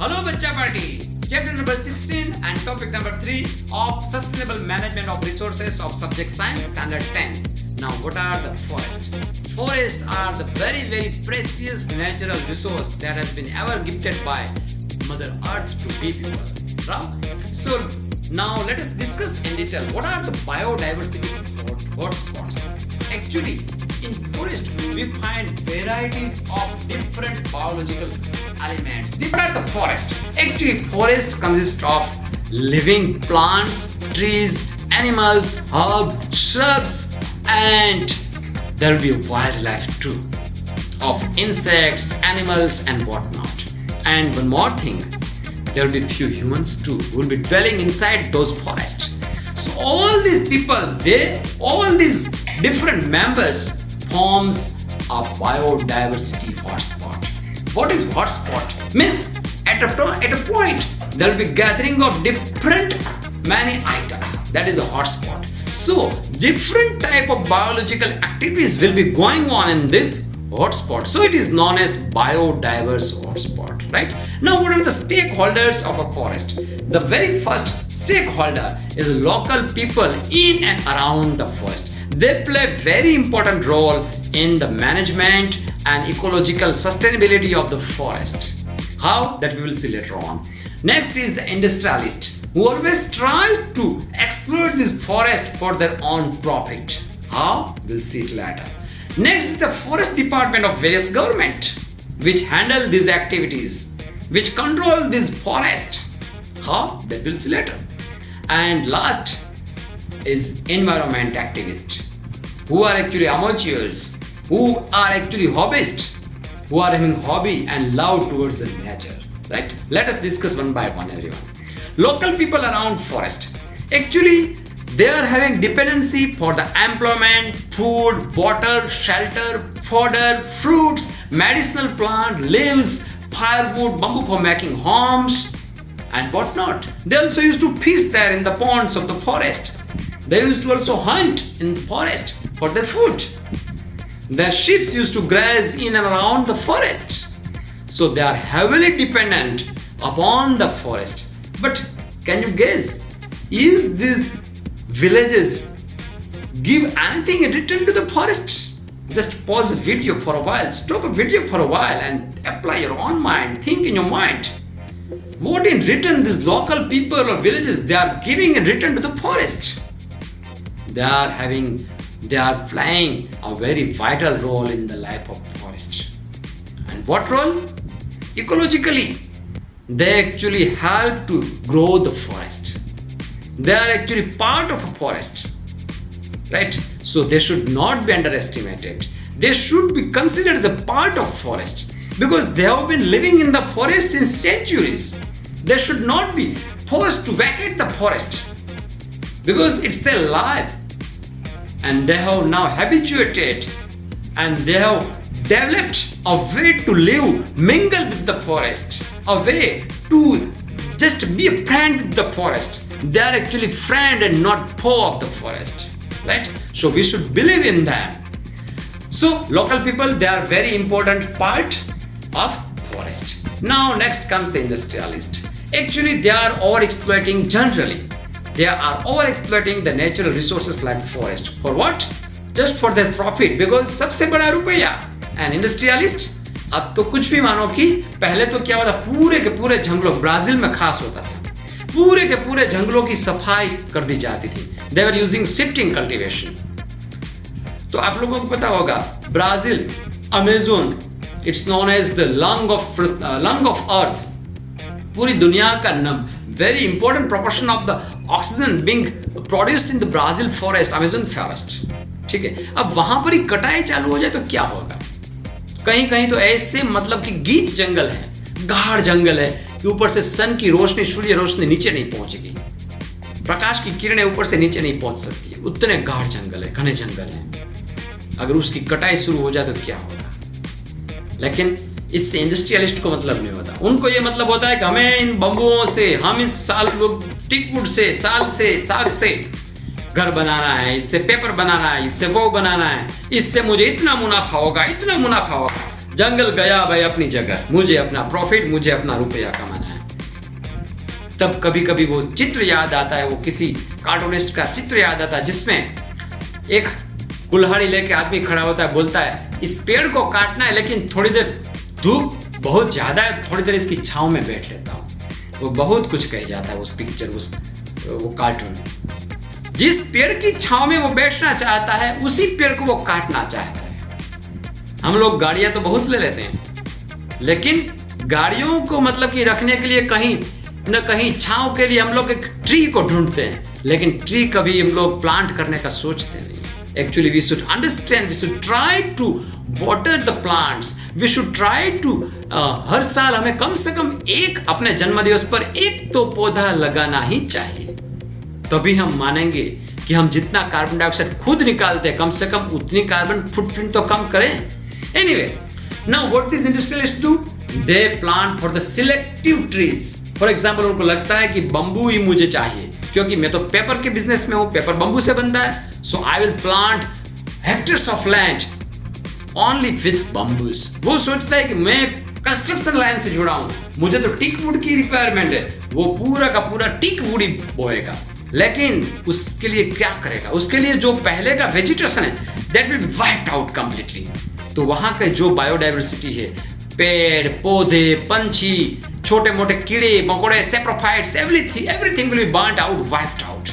Hello Bachcha Party. Chapter number 16 and topic number 3 of Sustainable Management of Resources of Subject Science Standard 10. Now what are the forests? Forests are the very precious natural resource that has been ever gifted by Mother Earth to we people. Right? So now let us discuss in detail what are the biodiversity hotspots. Actually, in forest we find varieties of different biological elements. What are the forest? Actually, forest consists of living plants, trees, animals, herbs, shrubs, and there will be wildlife too, of insects, animals, and whatnot. And one more thing, there will be few humans too who will be dwelling inside those forests. So all these people, all these different members forms a biodiversity hotspot. What is hotspot? Means at a point there will be gathering of different many items. That is a hotspot. So different type of biological activities will be going on in this hotspot. So it is known as biodiverse hotspot, right? Now what are the stakeholders of a forest? The very first stakeholder is local people in and around the forest. They play very important role in the management and ecological sustainability of the forest. How? That we will see later on. Next is the industrialist who always tries to exploit this forest for their own profit. How? We'll see it later. Next is the forest department of various government which handle these activities, which control this forest. How? That we'll see later. And last is environment activists who are actually amateurs, who are actually hobbyists, who are having hobby and love towards the nature, right? Let us discuss one by one, everyone. Local people around forest, actually they are having dependency for the employment, food, water, shelter, fodder, fruits, medicinal plant, leaves, firewood, bamboo for making homes and whatnot. They also used to fish there in the ponds of the forest. They used to also hunt in the forest for their food. Their sheep used to graze in and around the forest. So they are heavily dependent upon the forest. But can you guess, is these villages give anything in return to the forest? Just pause the video for a while, stop a video for a while and apply your own mind, think in your mind. What in return these local people or villages they are giving in return to the forest? They are playing a very vital role in the life of forest. And what role? Ecologically, they actually help to grow the forest. They are actually part of a forest, right? So they should not be underestimated. They should be considered as a part of forest because they have been living in the forest since centuries. They should not be forced to vacate the forest because it's their life. And they have now habituated and they have developed a way to live, mingle with the forest, a way to just be a friend with the forest. They are actually friend and not foe of the forest, right? So we should believe in them. So local people, they are very important part of forest. Now next comes the industrialist. Actually they are overexploiting generally. They are overexploiting the natural resources like forest. For what? Just for their profit because सबसे बड़ा रुपया. And industrialist, अब तो कुछ भी मानो कि पहले तो क्या होता, पूरे के पूरे जंगलों, ब्राजील में खास होता था, पूरे के पूरे जंगलों की सफाई कर दी जाती थी. They were using shifting cultivation. तो आप लोगों को पता होगा Brazil, Amazon, it's known as the lung of earth. पूरी दुनिया का very important proportion of the oxygen being produced in the Brazil forest, Amazon forest. ठीक है, अब वहां पर ही कटाई चालू हो जाए तो क्या होगा? कहीं कहीं तो ऐसे मतलब कि गीच जंगल है, गाढ़ जंगल है कि ऊपर से सन की रोशनी, सूर्य रोशनी नीचे नहीं पहुंचेगी, प्रकाश की किरणें ऊपर से नीचे नहीं पहुंच सकती है, उतने गाढ़ जंगल है, घने जंगल है. अगर उसकी कटाई शुरू हो जाए तो क्या होगा? लेकिन इससे इंडस्ट्रियलिस्ट को मतलब नहीं होता. उनको ये मतलब होता है कि हमें इन बम्बुओं से, हम इस साल टिकवुड से, साल से, साग से घर बनाना है, इससे पेपर बनाना है, इससे वो बनाना है, इससे मुझे इतना मुनाफा होगा, इतना मुनाफा होगा. जंगल गया भाई अपनी जगह, मुझे अपना प्रॉफिट, मुझे अपना रुपया कमाना है. तब कभी कभी वो चित्र याद आता है, वो किसी कार्टूनिस्ट का चित्र याद आता है जिसमें एक कुल्हाड़ी लेके आदमी खड़ा होता है, बोलता है इस पेड़ को काटना है लेकिन थोड़ी देर धूप बहुत ज्यादा है, थोड़ी देर इसकी छांव में बैठ लेता हूं। वो बहुत कुछ कह जाता है उस पिक्चर, वो कार्टून। जिस पेड़ की छांव में वो बैठना चाहता है उसी पेड़ को वो काटना चाहता है। हम लोग गाड़ियां तो बहुत ले लेते हैं, लेकिन गाड़ियों को मतलब कि रखने के लिए कहीं न कहीं छांव के लिए हम लोग एक ट्री को ढूंढते हैं, लेकिन ट्री कभी हम लोग प्लांट करने का सोचते नहीं। Actually, we should understand, we should try to water the plants, we should try to हर साल हमें कम से कम एक अपने जन्मदिवस पर एक तो पौधा लगाना ही चाहिए। तभी हम मानेंगे कि हम जितना कार्बन डाइऑक्साइड खुद निकालते हैं कम से कम उतनी कार्बन फुटप्रिंट तो कम करें। Anyway, now what these industrialists do? They plant for the selective trees. For example, उनको लगता है कि बम्बू ही मुझे चाहिए क्योंकि मैं तो पेपर के बिजनेस में हूं, पेपर बम्बू से बनता है, so I will plant hectares of land only with bamboos. वो सोचता है कि मैं कंस्ट्रक्शन लाइन से जुड़ा हूं, मुझे तो टीक वुड की रिक्वायरमेंट है, वो पूरा का पूरा टीक वुड ही बोएगा। लेकिन उसके लिए क्या करेगा? उसके लिए जो पहले का वेजिटेशन है that will be wiped out completely. तो वहां के जो बायोडाइवर्सिटी है, पेड़ पौधे, पंछी, छोटे मोटे कीड़े मकोड़े, saprophytes, everything will be burned out, wiped out.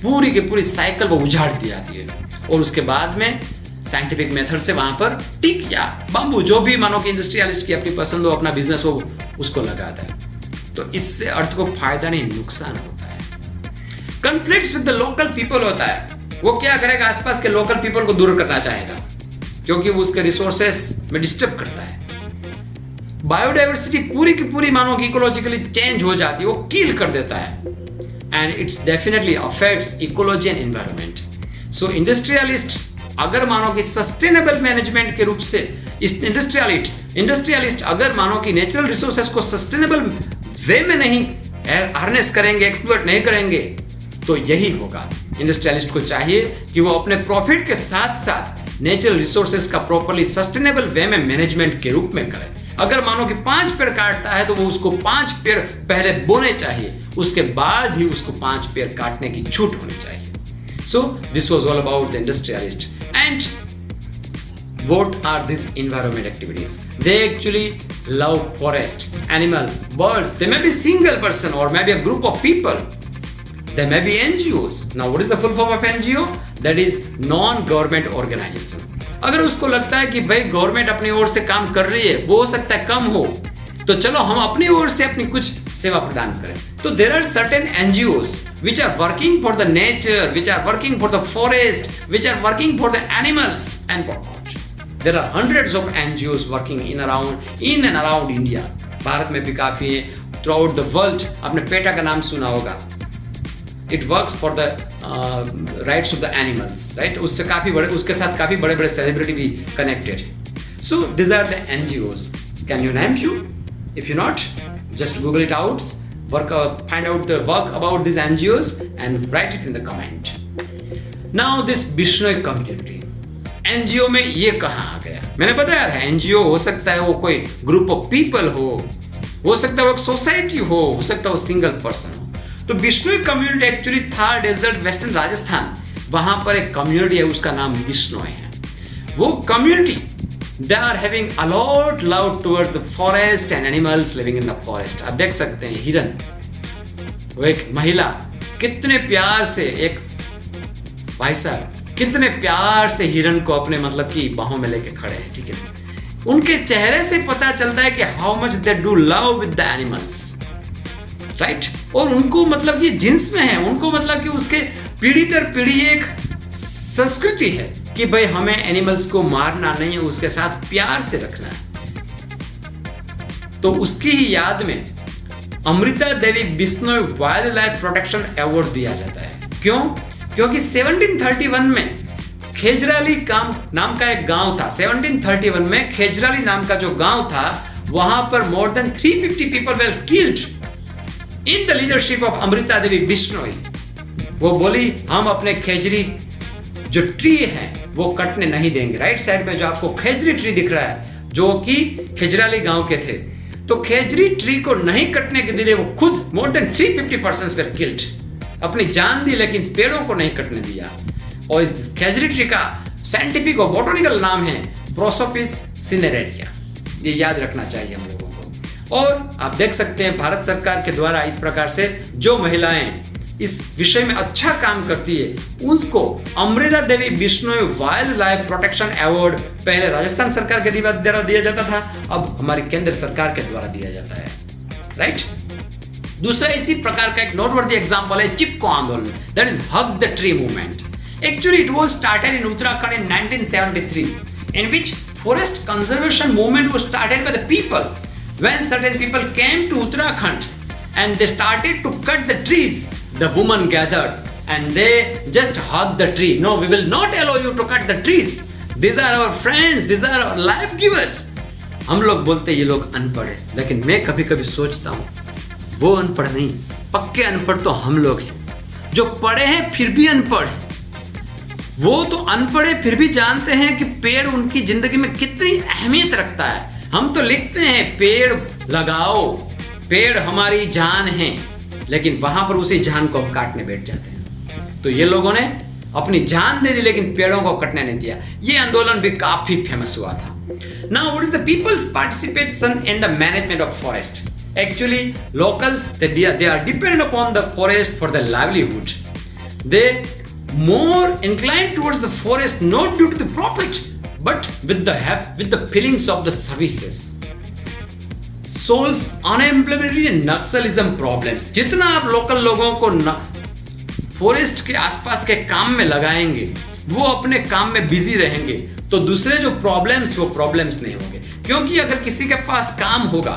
पूरी की पूरी साइकिल वो उजाड़ दी जाती है और उसके बाद में साइंटिफिक मेथड से वहां पर टिक या बम्बू, जो भी मानो कि इंडस्ट्रियलिस्ट की अपनी पसंद हो, अपना बिजनेस हो, उसको लगाता है। तो इससे अर्थ को फायदा नहीं नुकसान होता है। Conflicts with the local people होता है, वो क्या करेगा? आसपास के लोकल पीपल को दूर करना चाहेगा क्योंकि वो उसके रिसोर्सेस में डिस्टर्ब करता है। बायोडाइवर्सिटी पूरी की पूरी मानो कि इकोलॉजिकली चेंज हो जाती है, वो किल कर देता है and it's definitely affects ecology and environment. So industrialist अगर मानो कि सस्टेनेबल मैनेजमेंट के रूप से इंडस्ट्रियलिस्ट अगर मानो कि नेचुरल रिसोर्सेस को सस्टेनेबल वे में नहीं हार्नेस करेंगे, एक्सप्लॉइट नहीं करेंगे, तो यही होगा। इंडस्ट्रियलिस्ट को चाहिए कि वो अपने प्रॉफिट के साथ साथ नेचुरल रिसोर्सेस का प्रॉपर्ली सस्टेनेबल वे में मैनेजमेंट के रूप में करें। अगर मानो कि 5 पेड़ काटता है तो वो उसको 5 पेड़ पहले बोने चाहिए, उसके बाद ही उसको 5 पेड़ काटने की छूट होनी चाहिए। So this was all about the industrialist and what are these environment activities? They actually love forest, animal, birds. They may be single person or maybe a group of people. They may be NGOs. Now what is the full form of NGO? That is non-government organization. अगर उसको लगता है कि भाई government अपनी ओर से काम कर रही है, वो हो सकता है कम हो, तो चलो हम अपनी ओर से अपनी कुछ सेवा प्रदान करें। तो there are certain NGOs which are working for the nature, which are working for the forest, which are working for the animals and whatnot. There are hundreds of NGOs working in and around India. Bharat में भी काफी है, throughout the world। आपने PETA का नाम सुना होगा। It works for the rights of the animals, right? उससे काफी बड़े, उसके साथ काफी बड़े-बड़े सेलिब्रिटी भी connected। So these are the NGOs. Can you name few? If you not, just Google it out, find out the work about these NGOs and write it in the comment. Now this Bishnoi community, NGO में ये कहाँ आ गया? मैंने बताया था NGO हो सकता है वो कोई ग्रुप ऑफ पीपल हो सकता है वो एक सोसाइटी हो सकता है वो सिंगल पर्सन हो। तो Bishnoi community actually Thar desert western Rajasthan, वहां पर एक कम्युनिटी है, उसका नाम बिश्नोई है। वो community they are having a lot love towards the forest and animals living in the forest. आप देख सकते हैं हिरन, वो एक महिला कितने प्यार से, एक भाई साहब कितने प्यार से हिरन को अपने मतलब की बाहों में लेके खड़े हैं, ठीक है। उनके चेहरे से पता चलता है कि how much they do love with the animals, right. और उनको मतलब ये जिन्स में है, उनको मतलब कि उसके पीढ़ी दर पीढ़ी एक संस्कृति है कि भाई हमें एनिमल्स को मारना नहीं है, उसके साथ प्यार से रखना है। तो उसकी ही याद में Amrita Devi Bishnoi wild life protection award दिया जाता है। क्यों? क्योंकि 1731 में खेजराली नाम का एक गांव था। 1731 में खेजराली नाम का जो गांव था, वहां पर more than 350 people were killed in the leadership of Amrita Devi Bishnoi. वो बोली हम अपने खेजरी जो ट्री है वो कटने नहीं देंगे। राइट साइड में जो आपको खेजरी ट्री दिख रहा है, जो कि खेजराली गांव के थे, तो खेजड़ी ट्री को नहीं कटने के लिए वो खुद मोर देन 350% were killed, अपनी जान दी लेकिन पेड़ों को नहीं कटने दिया। और इस खेजड़ी ट्री का साइंटिफिक और बॉटनिकल नाम है प्रोसोपिस सिनेरेटिया। ये याद रखना चाहिए हम लोगों को। और आप देख सकते हैं भारत सरकार के द्वारा इस प्रकार से जो महिलाएं इस विषय में अच्छा काम करती है उसको Amrita Devi Bishnoi wild life protection award पहले राजस्थान सरकार के द्वारा दिया जाता था, अब हमारी केंद्र सरकार के द्वारा दिया जाता है, राइट। दूसरा इसी प्रकार का एक नोटवर्दी एग्जांपल है चिपको आंदोलन, that is hug the tree movement. Actually it was started in Uttarakhand in 1973 in which forest conservation movement was started by the people when certain people came to Uttarakhand and they started to cut the trees. The women gathered and they just hugged the tree. No, we will not allow you to cut the trees. These are our friends, these are our life givers. हम लोग बोलते ये लोग अनपढ़ है, लेकिन मैं कभी कभी सोचता हूँ वो अनपढ़ नहीं, पक्के अनपढ़ तो हम लोग हैं जो पढ़े हैं फिर भी अनपढ़ हैं। वो तो अनपढ़ है फिर भी जानते हैं कि पेड़ उनकी जिंदगी में कितनी अहमियत रखता है। हम तो लिखते हैं पेड़ लगाओ, पेड़ हमारी जान है, लेकिन वहां पर उसी जान को काटने बैठ जाते हैं। तो ये लोगों ने अपनी जान दे दी लेकिन पेड़ों को कटने नहीं दिया। ये आंदोलन भी काफी फेमस हुआ था। Now what is the people's participation in the management of forest? Actually locals they are dependent upon the forest for their livelihood. They more inclined towards the forest not due to the profit but with the feelings of the services. Solves unemployability and Naxalism problems. जितना आप local लोगों को forest के आसपास के काम में लगाएंगे वो अपने काम में बिजी रहेंगे तो दूसरे जो प्रॉब्लम्स वो प्रॉब्लम्स नहीं होंगे, क्योंकि अगर किसी के पास काम होगा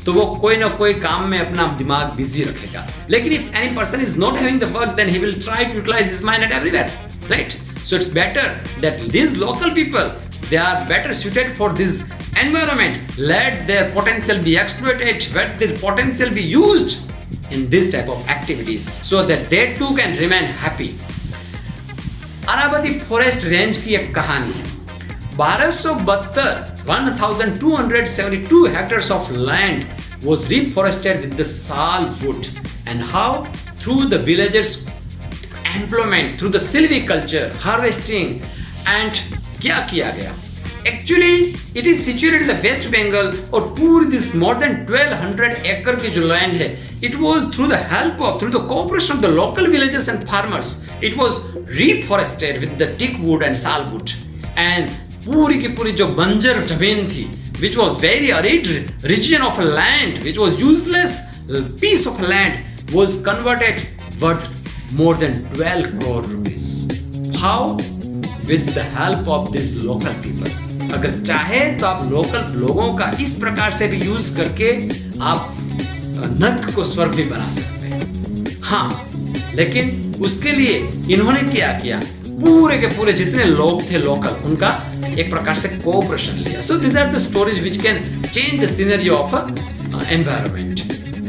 तो वो कोई ना कोई काम में अपना दिमाग बिजी रखेगा। लेकिन if any person is not having the work then he will try to utilize his mind at everywhere, right? So it's better that these local people they are better suited for this environment. Let their potential be exploited, let their potential be used in this type of activities so that they too can remain happy. Aravali forest range की एक कहानी है। 1272 hectares of land was reforested with the sal wood, and how through the villagers employment through the silviculture harvesting and क्या किया गया। Actually it is situated in the West Bengal और पूरी this more than 1200 acre की जो land है it was through the cooperation of the local villagers and farmers it was reforested with the teak wood and sal wood, and पूरी की पूरी जो बंजर जमीन थी which was very arid region of land which was useless piece of land was converted worth more than 12 crore rupees. How? With the help of these local people. अगर चाहे तो आप लोकल लोगों का इस प्रकार से भी यूज करके आप नर्क को स्वर्ग भी बना सकते हैं। हाँ, लेकिन उसके लिए इन्होंने क्या किया, पूरे के पूरे जितने लोग थे लोकल उनका एक प्रकार से कोऑपरेशन लिया। So this are the stories which can change the scenario of environment.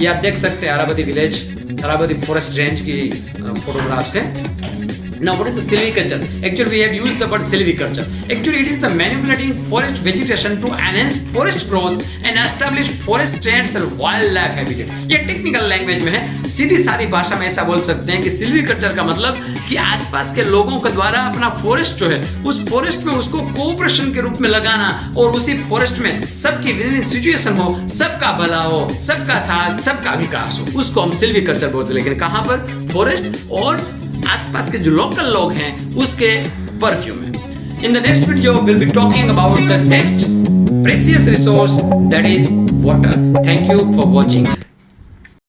ये आप देख सकते हैं Aravati village, Aravati forest range की फोटोग्राफ्स है। Now what is the silviculture? Actually we have used the word silviculture. Actually it is the manipulating forest vegetation to enhance forest growth and establish forest trends and wildlife habitat. ये technical language में है, सीधी सादी भाषा में ऐसा बोल सकते हैं कि सिल्वीकल्चर का मतलब कि आसपास के लोगों के द्वारा अपना फॉरेस्ट जो है उस फॉरेस्ट में उसको कोऑपरेशन के रूप में लगाना और उसी फॉरेस्ट में सबकी विन विन सिचुएशन हो, सबका भला हो, सबका साथ, सबका विकास हो, उसको हम सिल्वीकल्चर बोलते हैं। लेकिन कहाँ पर? फॉरेस्ट और आसपास के जो लोकल लोग हैं उसके परव्यू में। In the next video we'll be talking about the next precious resource that is water. Thank you for watching.